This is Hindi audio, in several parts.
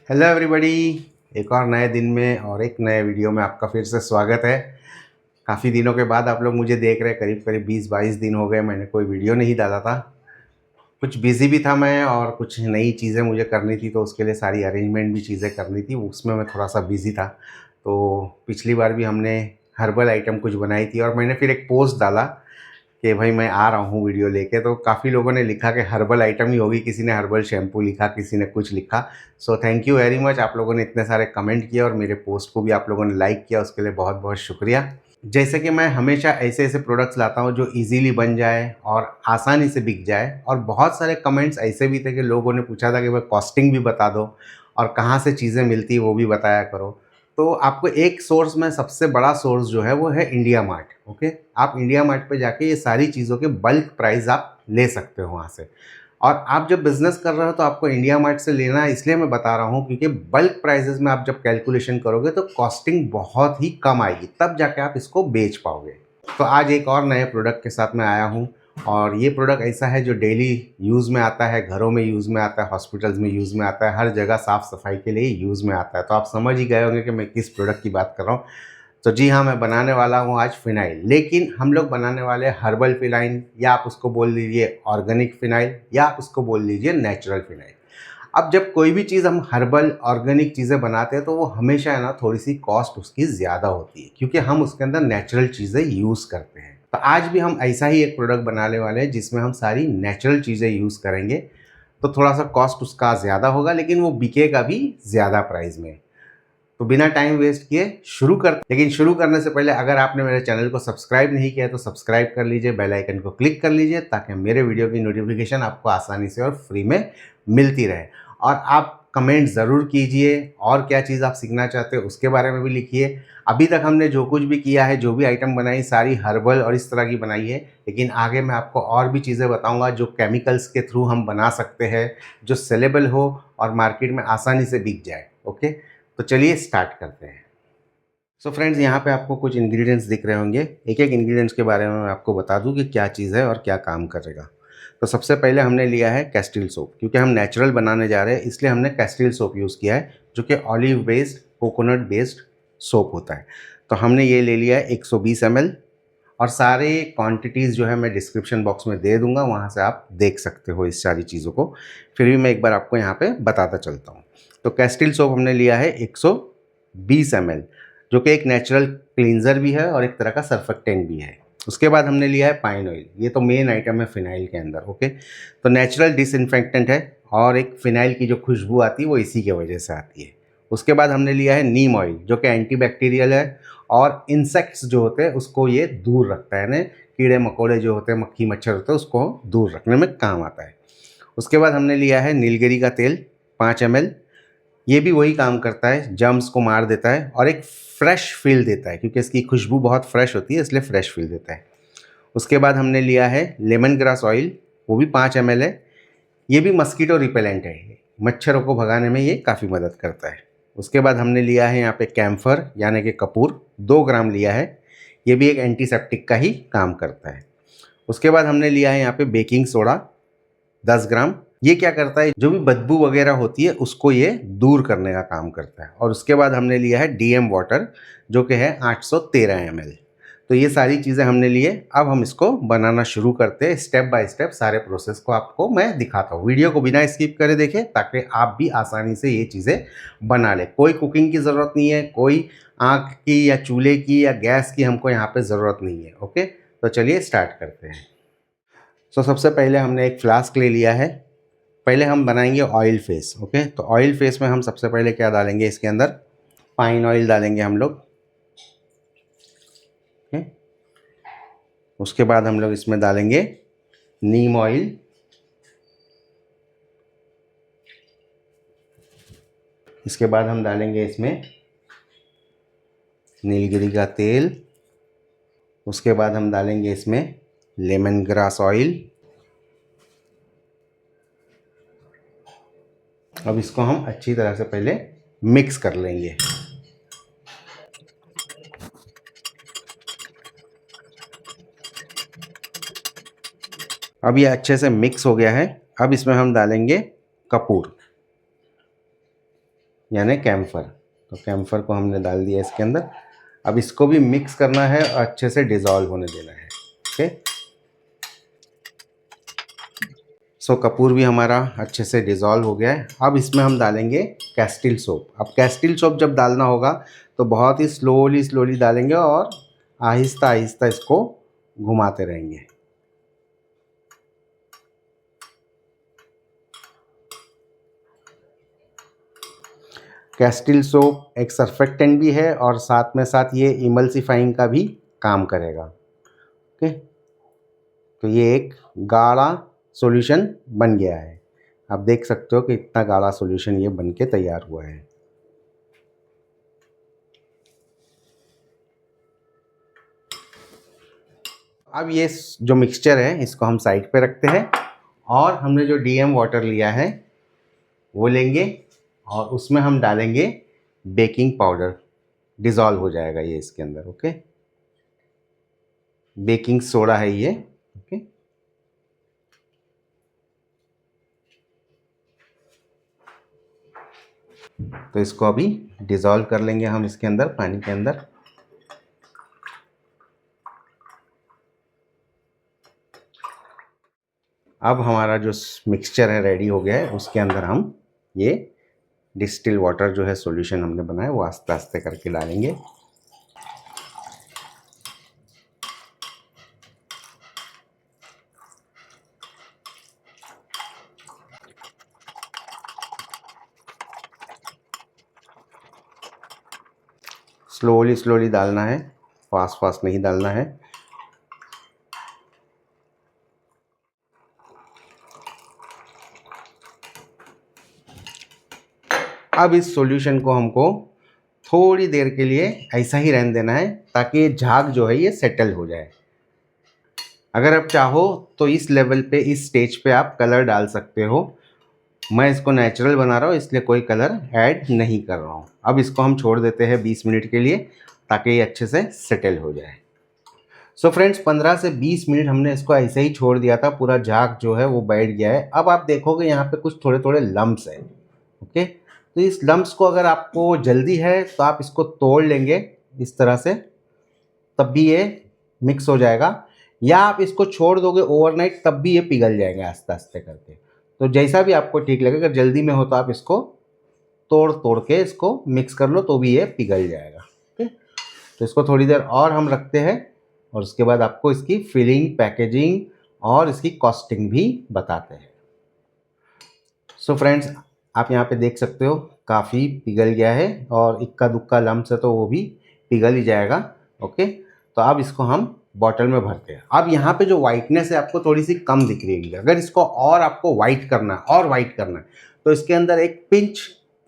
Hello everybody. एक और नए दिन में और एक नए वीडियो में आपका फिर से स्वागत है। काफ़ी दिनों के बाद आप लोग मुझे देख रहे हैं। करीब करीब 20-22 दिन हो गए मैंने कोई वीडियो नहीं डाला था। कुछ बिज़ी भी था मैं और कुछ नई चीज़ें मुझे करनी थी, तो उसके लिए सारी अरेंजमेंट भी चीज़ें करनी थी, उसमें मैं थोड़ा सा बिज़ी था। तो पिछली बार भी हमने हर्बल आइटम कुछ बनाई थी और मैंने फिर एक पोस्ट डाला कि भाई मैं आ रहा हूँ वीडियो लेके। तो काफ़ी लोगों ने लिखा कि हर्बल आइटम ही होगी, किसी ने हर्बल शैम्पू लिखा, किसी ने कुछ लिखा। So thank you very much, आप लोगों ने इतने सारे कमेंट किए और मेरे पोस्ट को भी आप लोगों ने लाइक किया, उसके लिए बहुत बहुत शुक्रिया। जैसे कि मैं हमेशा ऐसे ऐसे प्रोडक्ट्स लाता हूँ जो इजीली बन जाए और आसानी से बिक जाए। और बहुत सारे कमेंट्स ऐसे भी थे कि लोगों ने पूछा था कि भाई कॉस्टिंग भी बता दो और कहाँ से चीज़ें मिलती है वो भी बताया करो। तो आपको एक सोर्स में, सबसे बड़ा सोर्स जो है वो है इंडिया मार्ट। ओके, आप इंडिया मार्ट पे जाके ये सारी चीज़ों के बल्क प्राइस आप ले सकते हो वहाँ से। और आप जब बिज़नेस कर रहे हो तो आपको इंडिया मार्ट से लेना है, इसलिए मैं बता रहा हूँ क्योंकि बल्क प्राइसेस में आप जब कैलकुलेशन करोगे तो कॉस्टिंग बहुत ही कम आएगी, तब जाके आप इसको बेच पाओगे। तो आज एक और नए प्रोडक्ट के साथ मैं आया हूँ और ये प्रोडक्ट ऐसा है जो डेली यूज़ में आता है, घरों में यूज़ में आता है, हॉस्पिटल्स में यूज़ में आता है, हर जगह साफ़ सफाई के लिए यूज़ में आता है। तो आप समझ ही गए होंगे कि मैं किस प्रोडक्ट की बात कर रहा हूँ। तो जी हाँ, मैं बनाने वाला हूँ आज फ़िनाइल, लेकिन हम लोग बनाने वाले हर्बल फ़िनाइल, या आप उसको बोल लीजिए ऑर्गेनिक फ़िनाइल, या आप उसको बोल लीजिए नेचुरल फ़िनाइल। अब जब कोई भी चीज़ हम हर्बल ऑर्गेनिक चीज़ें बनाते हैं तो वो हमेशा है ना, थोड़ी सी कॉस्ट उसकी ज़्यादा होती है क्योंकि हम उसके अंदर नेचुरल चीज़ें यूज़ करते हैं। तो आज भी हम ऐसा ही एक प्रोडक्ट बनाने वाले हैं जिसमें हम सारी नेचुरल चीज़ें यूज़ करेंगे। तो थोड़ा सा कॉस्ट उसका ज़्यादा होगा, लेकिन वो बिकेगा भी ज़्यादा प्राइस में। तो बिना टाइम वेस्ट किए शुरू करते। लेकिन शुरू करने से पहले अगर आपने मेरे चैनल को सब्सक्राइब नहीं किया है तो सब्सक्राइब कर लीजिए, बेल आइकन को क्लिक कर लीजिए ताकि मेरे वीडियो की नोटिफिकेशन आपको आसानी से और फ्री में मिलती रहे। और आप कमेंट ज़रूर कीजिए, और क्या चीज़ आप सीखना चाहते हो उसके बारे में भी लिखिए। अभी तक हमने जो कुछ भी किया है, जो भी आइटम बनाई, सारी हर्बल और इस तरह की बनाई है, लेकिन आगे मैं आपको और भी चीज़ें बताऊंगा जो केमिकल्स के थ्रू हम बना सकते हैं, जो सेलेबल हो और मार्केट में आसानी से बिक जाए। ओके, तो चलिए स्टार्ट करते हैं। सो फ्रेंड्स, यहाँ पे आपको कुछ इंग्रेडिएंट्स दिख रहे होंगे। एक एक इंग्रेडिएंट्स के बारे में मैं आपको बता दूँ कि क्या चीज़ है और क्या काम करेगा। तो सबसे पहले हमने लिया है कैस्टिल सोप, क्योंकि हम नेचुरल बनाने जा रहे हैं इसलिए हमने कैस्टिल सोप यूज़ किया है, जो कि olive based, coconut based soap होता है। तो हमने ये ले लिया है 120 ml, और सारे क्वांटिटीज़ जो है मैं डिस्क्रिप्शन बॉक्स में दे दूँगा, वहाँ से आप देख सकते हो इस सारी चीज़ों को। फिर भी मैं एक बार आपको यहाँ पे बताता चलता हूँ। तो कैस्टिल सोप हमने लिया है 120 ml, जो कि एक नेचुरल क्लींजर भी है और एक तरह का सर्फेक्टेंट भी है। उसके बाद हमने लिया है पाइन ऑयल, ये तो मेन आइटम है फिनाइल के अंदर। ओके, तो नेचुरल डिसइंफेक्टेंट है और एक फिनाइल की जो खुशबू आती है वो इसी के वजह से आती है। उसके बाद हमने लिया है नीम ऑयल, जो कि एंटीबैक्टीरियल है और इंसेक्ट्स जो होते हैं उसको ये दूर रखता है ना, कीड़े मकोड़े जो होते हैं, मक्खी मच्छर होते हैं, उसको दूर रखने में काम आता है। उसके बाद हमने लिया है नीलगिरी का तेल 5 ml, ये भी वही काम करता है, जर्म्स को मार देता है और एक फ्रेश फील देता है, क्योंकि इसकी खुशबू बहुत फ्रेश होती है इसलिए फ्रेश फील देता है। उसके बाद हमने लिया है लेमन ग्रास ऑयल, वो भी 5 ml है। ये भी मस्कीटो रिपेलेंट है, मच्छरों को भगाने में ये काफ़ी मदद करता है। उसके बाद हमने लिया है यहाँ पे कैम्फर यानी कि कपूर, 2 ग्राम लिया है, ये भी एक एंटीसेप्टिक का ही काम करता है। उसके बाद हमने लिया है यहाँ पे बेकिंग सोडा 10 ग्राम, ये क्या करता है, जो भी बदबू वगैरह होती है उसको ये दूर करने का काम करता है। और उसके बाद हमने लिया है डीएम वाटर, जो कि है 813 ml। तो ये सारी चीज़ें हमने लिए। अब हम इसको बनाना शुरू करते हैं, स्टेप बाय स्टेप सारे प्रोसेस को आपको मैं दिखाता हूँ। वीडियो को बिना स्किप करे देखें ताकि आप भी आसानी से ये चीज़ें बना लें। कोई कुकिंग की ज़रूरत नहीं है, कोई आँख की या चूल्हे की या गैस की हमको यहाँ पे ज़रूरत नहीं है। ओके, तो चलिए स्टार्ट करते हैं। तो सबसे पहले हमने एक फ्लास्क ले लिया है। पहले हम बनाएंगे ऑयल फेस। ओके, तो ऑयल फेस में हम सबसे पहले क्या डालेंगे, इसके अंदर पाइन ऑयल डालेंगे हम लोग। ओके, उसके बाद हम लोग इसमें डालेंगे नीम ऑयल। इसके बाद हम डालेंगे इसमें नीलगिरी का तेल। उसके बाद हम डालेंगे इसमें लेमन ग्रास ऑयल। अब इसको हम अच्छी तरह से पहले मिक्स कर लेंगे। अब ये अच्छे से मिक्स हो गया है। अब इसमें हम डालेंगे कपूर। यानी कैम्फर। तो कैम्फर को हमने डाल दिया इसके अंदर। अब इसको भी मिक्स करना है और अच्छे से डिज़ोल्व होने देना है। ओके, सो कपूर भी हमारा अच्छे से डिज़ोल्व हो गया है। अब इसमें हम डालेंगे कैस्टिल सोप। अब कैस्टिल सोप जब डालना होगा तो बहुत ही स्लोली स्लोली डालेंगे और आहिस्ता आहिस्ता इसको घुमाते रहेंगे। कैस्टिल सोप एक सर्फेक्टेंट भी है और साथ में साथ ये इमल्सिफाइंग का भी काम करेगा। ओके, तो ये एक गाढ़ा सॉल्यूशन बन गया है। आप देख सकते हो कि इतना गाढ़ा सॉल्यूशन ये बन के तैयार हुआ है। अब ये जो मिक्सचर है इसको हम साइड पे रखते हैं और हमने जो डीएम वाटर लिया है वो लेंगे और उसमें हम डालेंगे बेकिंग पाउडर। डिज़ोल्व हो जाएगा ये इसके अंदर। ओके, बेकिंग सोडा है ये। ओके, तो इसको अभी डिज़ोल्व कर लेंगे हम इसके अंदर, पानी के अंदर। अब हमारा जो मिक्सचर है रेडी हो गया है। उसके अंदर हम ये डिस्टिल वाटर जो है सॉल्यूशन हमने बनाया वो आस्ते आस्ते करके डालेंगे। स्लोली स्लोली डालना है, फास्ट फास्ट नहीं डालना है। अब इस सॉल्यूशन को हमको थोड़ी देर के लिए ऐसा ही रहने देना है ताकि ये झाग जो है ये सेटल हो जाए। अगर आप चाहो तो इस लेवल पे, इस स्टेज पे आप कलर डाल सकते हो। मैं इसको नेचुरल बना रहा हूँ इसलिए कोई कलर ऐड नहीं कर रहा हूँ। अब इसको हम छोड़ देते हैं 20 मिनट के लिए ताकि ये अच्छे से सेटल हो जाए। सो फ्रेंड्स, 15 से 20 मिनट हमने इसको ऐसे ही छोड़ दिया था। पूरा झाग जो है वो बैठ गया है। अब आप देखोगे यहाँ पे कुछ थोड़े थोड़े लम्ब्स हैं। ओके, तो इस लम्ब्स को अगर आपको जल्दी है तो आप इसको तोड़ लेंगे इस तरह से, तब भी ये मिक्स हो जाएगा। या आप इसको छोड़ दोगे ओवरनाइट तब भी ये पिघल जाएगा आस्ते आस्ते करके। तो जैसा भी आपको ठीक लगे, अगर जल्दी में हो तो आप इसको तोड़ तोड़ के इसको मिक्स कर लो तो भी ये पिघल जाएगा। ओके, तो इसको थोड़ी देर और हम रखते हैं और उसके बाद आपको इसकी फिलिंग, पैकेजिंग और इसकी कॉस्टिंग भी बताते हैं। सो फ्रेंड्स, आप यहाँ पे देख सकते हो काफ़ी पिघल गया है और इक्का दुक्का लम्स है तो वो भी पिघल ही जाएगा। ओके, तो अब इसको हम बॉटल में भरते हैं। अब यहाँ पे जो वाइटनेस है आपको थोड़ी सी कम दिख रही है। अगर इसको और आपको वाइट करना है और वाइट करना है तो इसके अंदर एक पिंच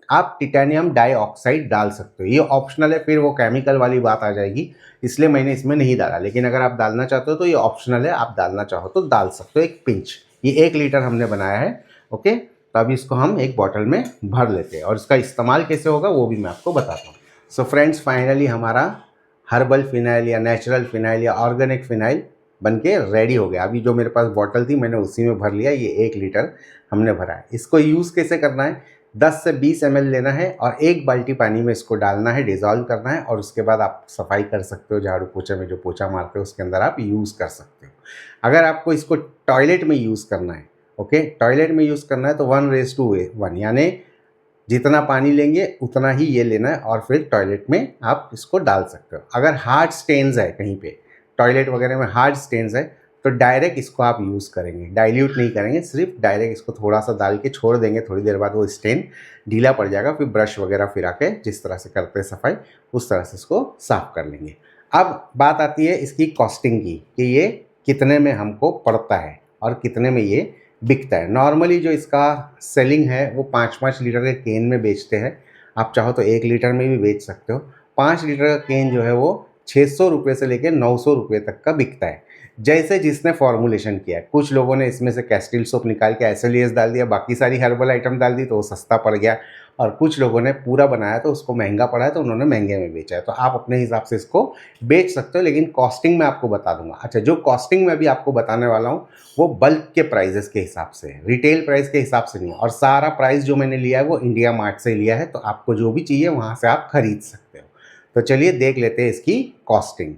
आप टिटेनियम डाइऑक्साइड डाल सकते हो। ये ऑप्शनल है, फिर वो केमिकल वाली बात आ जाएगी, इसलिए मैंने इसमें नहीं डाला। लेकिन अगर आप डालना चाहते हो तो ये ऑप्शनल है, आप डालना चाहो तो डाल सकते हो एक पिंच। ये 1 लीटर हमने बनाया है। ओके, तो अभी इसको हम एक बॉटल में भर लेते हैं और इसका इस्तेमाल कैसे होगा वो भी मैं आपको बताता हूँ। सो फ्रेंड्स, फाइनली हमारा हर्बल फिनाइल या नेचुरल फिनाइल या ऑर्गेनिक फिनाइल बनके रेडी हो गया। अभी जो मेरे पास बॉटल थी मैंने उसी में भर लिया। ये 1 लीटर हमने भरा है। इसको यूज़ कैसे करना है, 10 से 20 ml लेना है और 1 बाल्टी पानी में इसको डालना है, डिज़ोल्व करना है और उसके बाद आप सफाई कर सकते हो। झाड़ू पोछे में जो पोछा मारते हो उसके अंदर आप यूज़ कर सकते हो। अगर आपको इसको टॉयलेट में यूज़ करना है, ओके, टॉयलेट में यूज़ करना है तो 1:1 यानी जितना पानी लेंगे उतना ही ये लेना है और फिर टॉयलेट में आप इसको डाल सकते हो। अगर हार्ड स्टेन्स है कहीं पे, टॉयलेट वगैरह में हार्ड स्टेन्स है तो डायरेक्ट इसको आप यूज़ करेंगे, डाइल्यूट नहीं करेंगे, सिर्फ डायरेक्ट इसको थोड़ा सा डाल के छोड़ देंगे। थोड़ी देर बाद वो स्टेन ढीला पड़ जाएगा, फिर ब्रश वगैरह फिरा के जिस तरह से करते हैं सफाई उस तरह से इसको साफ़ कर लेंगे। अब बात आती है इसकी कॉस्टिंग की कि ये कितने में हमको पड़ता है और कितने में ये बिकता है। नॉर्मली जो इसका सेलिंग है वो 5-5 लीटर के केन में बेचते हैं। आप चाहो तो 1 लीटर में भी बेच सकते हो। 5 लीटर का केन जो है वो 600 रुपये से लेकर 900 रुपये तक का बिकता है, जैसे जिसने फॉर्मुलेशन किया है। कुछ लोगों ने इसमें से कैस्टिल सोप निकाल के एसएलईएस डाल दिया, बाकी सारी हर्बल आइटम डाल दी तो वो सस्ता पड़ गया। और कुछ लोगों ने पूरा बनाया तो उसको महंगा पड़ा है तो उन्होंने महंगे में बेचा है। तो आप अपने हिसाब से इसको बेच सकते हो, लेकिन कॉस्टिंग मैं आपको बता दूंगा। अच्छा, जो कॉस्टिंग मैं भी आपको बताने वाला हूँ वो बल्क के प्राइजेस के हिसाब से है, रिटेल प्राइस के हिसाब से नहीं है। और सारा प्राइस जो मैंने लिया है वो इंडिया मार्ट से लिया है, तो आपको जो भी चाहिए वहाँ से आप खरीद सकते हो। तो चलिए देख लेते हैं इसकी कॉस्टिंग।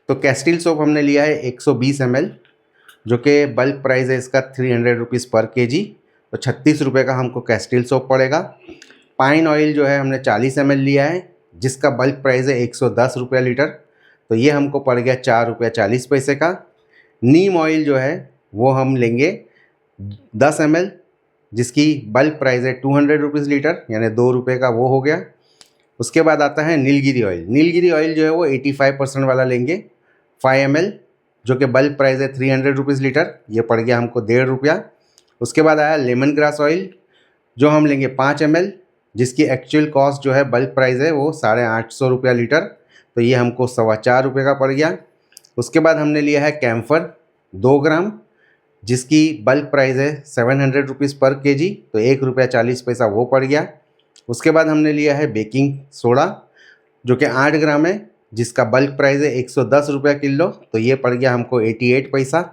तो कैस्टिल सोप हमने लिया है 120 ml, जो कि बल्क प्राइस है इसका 300 रुपीज़ पर केजी, तो 36 रुपये का हमको कैस्टिल सोप पड़ेगा। पाइन ऑयल जो है हमने 40 ml लिया है, जिसका बल्क प्राइस है 110 रुपये लीटर, तो ये हमको पड़ गया 4 रुपये 40 पैसे का। नीम ऑयल जो है वो हम लेंगे 10 ml, जिसकी बल्क प्राइस है 200 रुपीज़ लीटर, यानी 2 रुपये का वो हो गया। उसके बाद आता है नीलगिरी ऑयल। नीलगिरी ऑयल जो है वो 85% वाला लेंगे 5 ml, जो कि बल्क प्राइस है 300 रुपीज़ लीटर, ये पड़ गया हमको 1.5 रुपया। उसके बाद आया लेमन ग्रास ऑयल, जो हम लेंगे 5 ml, जिसकी एक्चुअल कॉस्ट जो है बल्क प्राइस है वो 850 रुपया लीटर, तो ये हमको 4.25 रुपये का पड़ गया। उसके बाद हमने लिया है कैम्फर 2 ग्राम, जिसकी बल्क प्राइस है 700 रुपीज़ पर केजी, तो 1 रुपया 40 पैसा वो पड़ गया। उसके बाद हमने लिया है बेकिंग सोडा, जो कि 8 ग्राम है, जिसका बल्क प्राइस है 110 रुपया किलो, तो ये पड़ गया हमको 88 पैसा।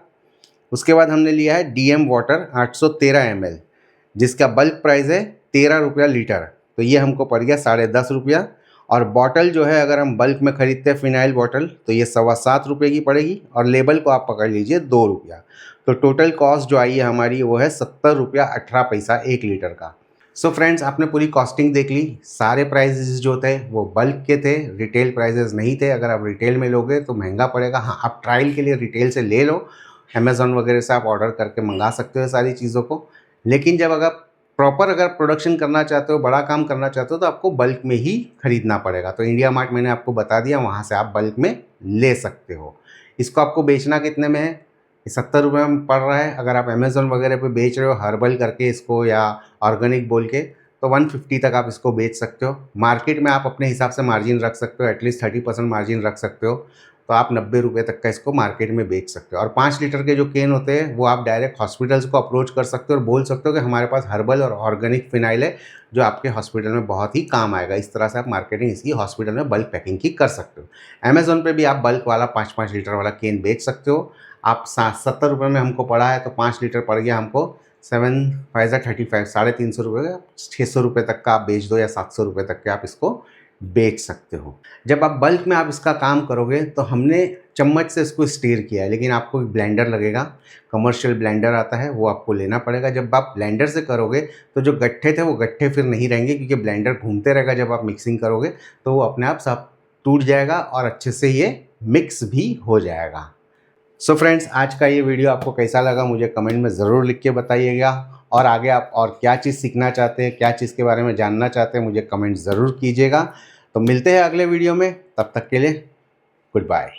उसके बाद हमने लिया है DM वाटर 813 ml, जिसका बल्क प्राइस है 13 रुपया लीटर, तो ये हमको पड़ गया 10.5 रुपया। और बॉटल जो है अगर हम बल्क में ख़रीदते हैं फिनाइल बॉटल, तो ये 7.25 रुपये की पड़ेगी, और लेबल को आप पकड़ लीजिए 2 रुपया। तो टोटल कॉस्ट जो आई है हमारी वो है 70 रुपया 18 पैसा 1 लीटर का। सो फ्रेंड्स, आपने पूरी कॉस्टिंग देख ली। सारे प्राइजेस जो थे वो बल्क के थे, रिटेल प्राइजेस नहीं थे। अगर आप रिटेल में लोगे तो महंगा पड़ेगा। हाँ, आप ट्रायल के लिए रिटेल से ले लो, अमेज़ॉन वगैरह से आप ऑर्डर करके मंगा सकते हो सारी चीज़ों को। लेकिन जब अगर प्रॉपर अगर प्रोडक्शन करना चाहते हो, बड़ा काम करना चाहते हो, तो आपको बल्क में ही खरीदना पड़ेगा। तो इंडिया मार्ट मैंने आपको बता दिया, वहाँ से आप बल्क में ले सकते हो। इसको आपको बेचना कितने में है? 70 रुपये में पड़ रहा है। अगर आप अमेज़ॉन वगैरह पे बेच रहे हो हर्बल करके इसको या ऑर्गेनिक बोल के, तो 150 तक आप इसको बेच सकते हो। मार्केट में आप अपने हिसाब से मार्जिन रख सकते हो, एटलीस्ट 30% मार्जिन रख सकते हो, तो आप 90 रुपये तक का इसको मार्केट में बेच सकते हो। और 5 लीटर के जो केन होते हैं वो आप डायरेक्ट हॉस्पिटल्स को अप्रोच कर सकते हो और बोल सकते हो कि हमारे पास हर्बल और ऑर्गेनिक फिनाइल है जो आपके हॉस्पिटल में बहुत ही काम आएगा। इस तरह से आप मार्केटिंग इसकी हॉस्पिटल में बल्क पैकिंग की कर सकते हो। अमेज़ॉन पे भी आप बल्क वाला 5-5 लीटर वाला केन बेच सकते हो। आप 70 रुपये में हमको पड़ा है, तो 5 लीटर पड़ गया हमको 7 5 35, 350 रुपये का, 600 रुपये तक का आप बेच दो, या 700 रुपये तक के आप इसको बेच सकते हो। जब आप बल्क में आप इसका काम करोगे तो हमने चम्मच से इसको स्टीर किया है, लेकिन आपको ब्लेंडर लगेगा, कमर्शियल ब्लेंडर आता है, वो आपको लेना पड़ेगा। जब आप ब्लेंडर से करोगे तो जो गट्ठे थे वो गट्ठे फिर नहीं रहेंगे, क्योंकि ब्लेंडर घूमते रहेगा। जब आप मिक्सिंग करोगे तो वो अपने आप सब टूट जाएगा और अच्छे से ये मिक्स भी हो जाएगा। सो फ्रेंड्स, आज का ये वीडियो आपको कैसा लगा मुझे कमेंट में ज़रूर लिख के बताइएगा। और आगे आप और क्या चीज़ सीखना चाहते हैं, क्या चीज़ के बारे में जानना चाहते हैं, मुझे कमेंट ज़रूर कीजिएगा। तो मिलते हैं अगले वीडियो में, तब तक के लिए गुड बाय।